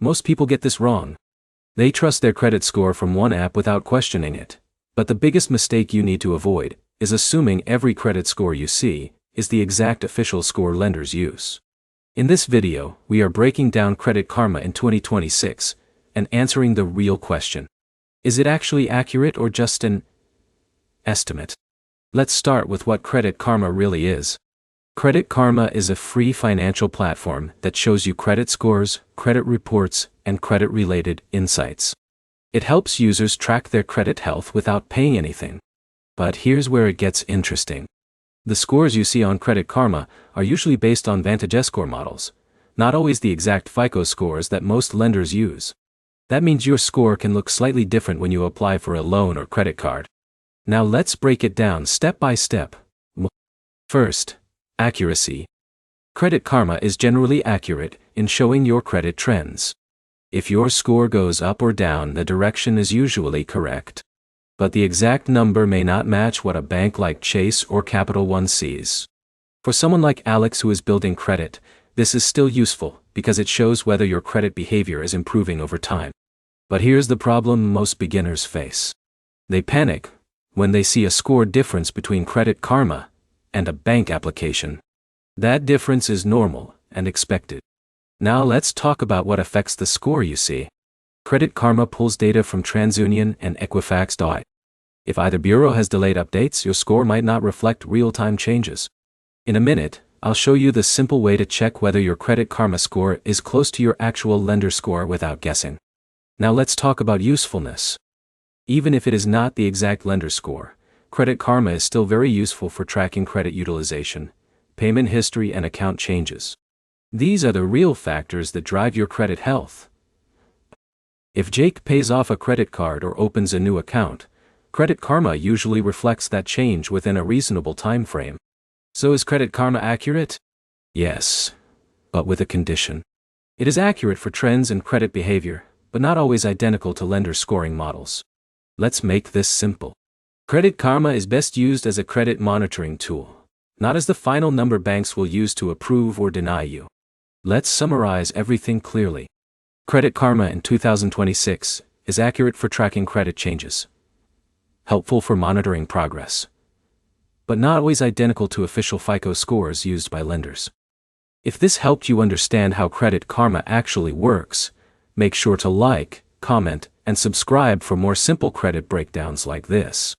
Most people get this wrong. They trust their credit score from one app without questioning it. But the biggest mistake you need to avoid is assuming every credit score you see is the exact official score lenders use. In this video, we are breaking down Credit Karma in 2026 and answering the real question. Is it actually accurate or just an estimate? Let's start with what Credit Karma really is. Credit Karma is a free financial platform that shows you credit scores, credit reports, and credit-related insights. It helps users track their credit health without paying anything. But here's where it gets interesting. The scores you see on Credit Karma are usually based on VantageScore models, not always the exact FICO scores that most lenders use. That means your score can look slightly different when you apply for a loan or credit card. Now let's break it down step by step. First, accuracy. Credit Karma is generally accurate in showing your credit trends. If your score goes up or down, the direction is usually correct. But the exact number may not match what a bank like Chase or Capital One sees. For someone like Alex who is building credit, this is still useful because it shows whether your credit behavior is improving over time. But here's the problem most beginners face. They panic when they see a score difference between Credit Karma and a bank application. That difference is normal and expected. Now let's talk about what affects the score you see. Credit Karma pulls data from TransUnion and Equifax. If either bureau has delayed updates, your score might not reflect real-time changes. In a minute, I'll show you the simple way to check whether your Credit Karma score is close to your actual lender score without guessing. Now let's talk about usefulness. Even if it is not the exact lender score, Credit Karma is still very useful for tracking credit utilization, payment history, and account changes. These are the real factors that drive your credit health. If Jake pays off a credit card or opens a new account, Credit Karma usually reflects that change within a reasonable time frame. So is Credit Karma accurate? Yes, but with a condition. It is accurate for trends in credit behavior, but not always identical to lender scoring models. Let's make this simple. Credit Karma is best used as a credit monitoring tool, not as the final number banks will use to approve or deny you. Let's summarize everything clearly. Credit Karma in 2026 is accurate for tracking credit changes, helpful for monitoring progress, but not always identical to official FICO scores used by lenders. If this helped you understand how Credit Karma actually works, make sure to like, comment, and subscribe for more simple credit breakdowns like this.